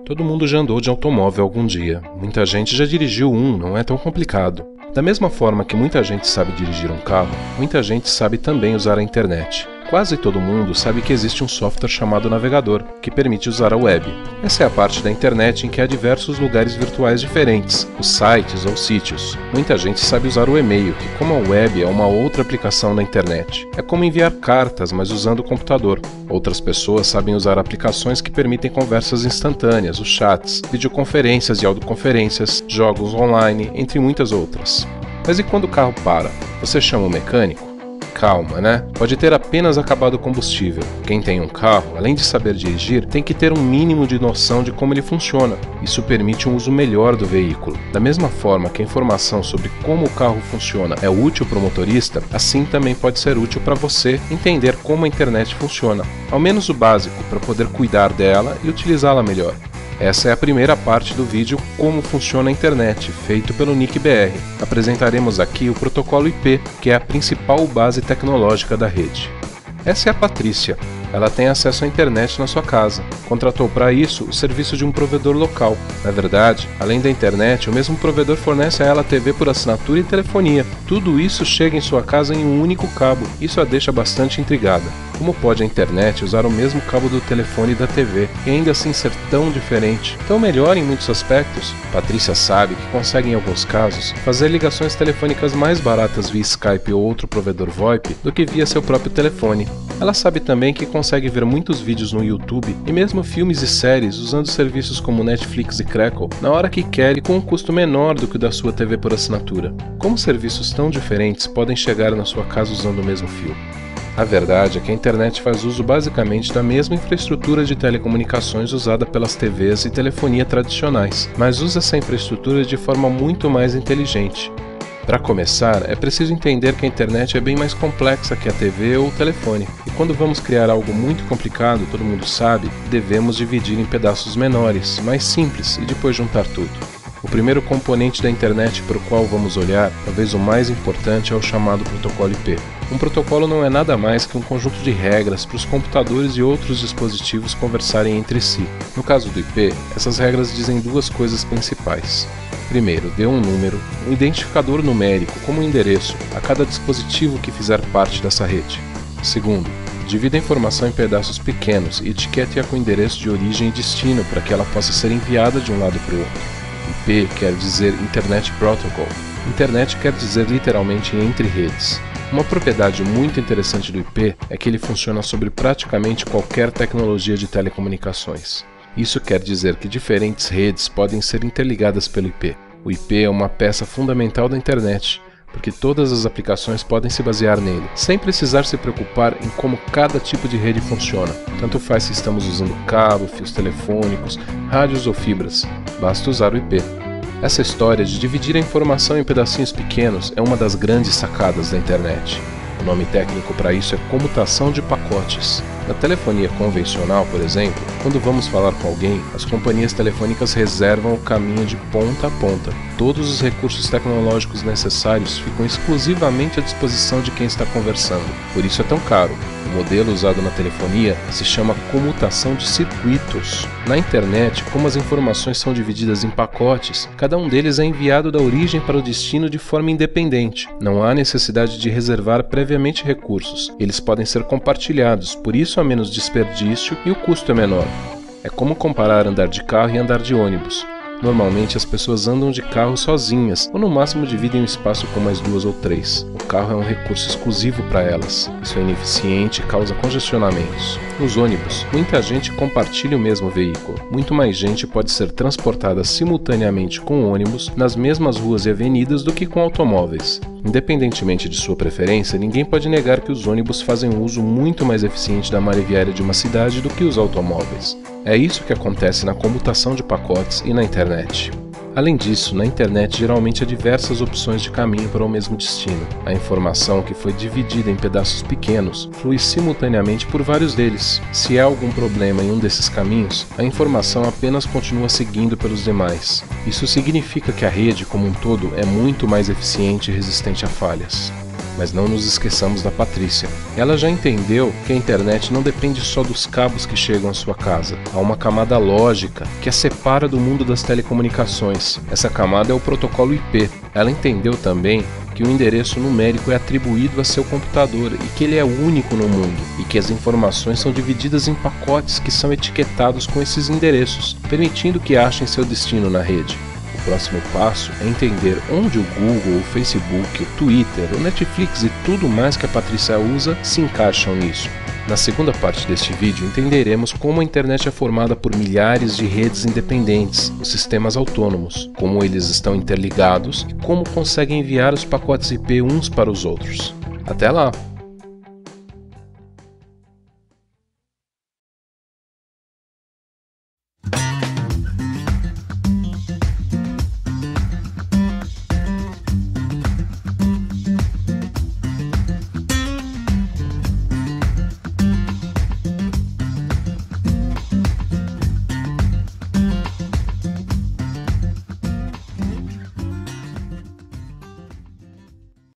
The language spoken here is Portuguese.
Todo mundo já andou de automóvel algum dia. Muita gente já dirigiu um, não é tão complicado. Da mesma forma que muita gente sabe dirigir um carro, muita gente sabe também usar a internet. Quase todo mundo sabe que existe um software chamado navegador, que permite usar a web. Essa é a parte da internet em que há diversos lugares virtuais diferentes, os sites ou sítios. Muita gente sabe usar o e-mail, que como a web é uma outra aplicação da internet. É como enviar cartas, mas usando o computador. Outras pessoas sabem usar aplicações que permitem conversas instantâneas, os chats, videoconferências e audioconferências, jogos online, entre muitas outras. Mas e quando o carro para? Você chama o mecânico? Calma, né? Pode ter apenas acabado o combustível. Quem tem um carro, além de saber dirigir, tem que ter um mínimo de noção de como ele funciona. Isso permite um uso melhor do veículo. Da mesma forma que a informação sobre como o carro funciona é útil para o motorista, assim também pode ser útil para você entender como a internet funciona. Ao menos o básico, para poder cuidar dela e utilizá-la melhor. Essa é a primeira parte do vídeo Como Funciona a Internet, feito pelo NIC-BR. Apresentaremos aqui o protocolo IP, que é a principal base tecnológica da rede. Essa é a Patrícia. Ela tem acesso à internet na sua casa. Contratou para isso o serviço de um provedor local. Na verdade, além da internet, o mesmo provedor fornece a ela TV por assinatura e telefonia. Tudo isso chega em sua casa em um único cabo. Isso a deixa bastante intrigada. Como pode a internet usar o mesmo cabo do telefone e da TV e ainda assim ser tão diferente, tão melhor em muitos aspectos? Patrícia sabe que consegue em alguns casos fazer ligações telefônicas mais baratas via Skype ou outro provedor VoIP do que via seu próprio telefone. Ela sabe também que consegue ver muitos vídeos no YouTube e mesmo filmes e séries usando serviços como Netflix e Crackle na hora que quer e com um custo menor do que o da sua TV por assinatura. Como serviços tão diferentes podem chegar na sua casa usando o mesmo fio? A verdade é que a internet faz uso basicamente da mesma infraestrutura de telecomunicações usada pelas TVs e telefonia tradicionais, mas usa essa infraestrutura de forma muito mais inteligente. Para começar, é preciso entender que a internet é bem mais complexa que a TV ou o telefone, e quando vamos criar algo muito complicado, todo mundo sabe, devemos dividir em pedaços menores, mais simples, e depois juntar tudo. O primeiro componente da internet para o qual vamos olhar, talvez o mais importante, é o chamado protocolo IP. Um protocolo não é nada mais que um conjunto de regras para os computadores e outros dispositivos conversarem entre si. No caso do IP, essas regras dizem duas coisas principais. Primeiro, dê um número, um identificador numérico, como um endereço, a cada dispositivo que fizer parte dessa rede. Segundo, divida a informação em pedaços pequenos e etiquete-a com endereço de origem e destino para que ela possa ser enviada de um lado para o outro. IP quer dizer Internet Protocol. Internet quer dizer literalmente entre redes. Uma propriedade muito interessante do IP é que ele funciona sobre praticamente qualquer tecnologia de telecomunicações. Isso quer dizer que diferentes redes podem ser interligadas pelo IP. O IP é uma peça fundamental da internet, porque todas as aplicações podem se basear nele, sem precisar se preocupar em como cada tipo de rede funciona. Tanto faz se estamos usando cabo, fios telefônicos, rádios ou fibras, basta usar o IP. Essa história de dividir a informação em pedacinhos pequenos é uma das grandes sacadas da internet. O nome técnico para isso é comutação de pacotes. Na telefonia convencional, por exemplo, quando vamos falar com alguém, as companhias telefônicas reservam o caminho de ponta a ponta. Todos os recursos tecnológicos necessários ficam exclusivamente à disposição de quem está conversando. Por isso é tão caro. O modelo usado na telefonia se chama comutação de circuitos. Na internet, como as informações são divididas em pacotes, cada um deles é enviado da origem para o destino de forma independente. Não há necessidade de reservar previamente recursos. Eles podem ser compartilhados, por isso há menos desperdício e o custo é menor. É como comparar andar de carro e andar de ônibus. Normalmente as pessoas andam de carro sozinhas, ou no máximo dividem o espaço com mais 2 ou 3. O carro é um recurso exclusivo para elas. Isso é ineficiente e causa congestionamentos. Nos ônibus, muita gente compartilha o mesmo veículo. Muito mais gente pode ser transportada simultaneamente com ônibus nas mesmas ruas e avenidas do que com automóveis. Independentemente de sua preferência, ninguém pode negar que os ônibus fazem um uso muito mais eficiente da malha viária de uma cidade do que os automóveis. É isso que acontece na comutação de pacotes e na internet. Além disso, na internet geralmente há diversas opções de caminho para o mesmo destino. A informação que foi dividida em pedaços pequenos flui simultaneamente por vários deles. Se há algum problema em um desses caminhos, a informação apenas continua seguindo pelos demais. Isso significa que a rede como um todo é muito mais eficiente e resistente a falhas. Mas não nos esqueçamos da Patrícia. Ela já entendeu que a internet não depende só dos cabos que chegam à sua casa. Há uma camada lógica que a separa do mundo das telecomunicações. Essa camada é o protocolo IP. Ela entendeu também que o endereço numérico é atribuído a seu computador e que ele é único no mundo, e que as informações são divididas em pacotes que são etiquetados com esses endereços, permitindo que achem seu destino na rede. O próximo passo é entender onde o Google, o Facebook, o Twitter, o Netflix e tudo mais que a Patrícia usa se encaixam nisso. Na segunda parte deste vídeo entenderemos como a internet é formada por milhares de redes independentes, os sistemas autônomos, como eles estão interligados e como conseguem enviar os pacotes IP uns para os outros. Até lá!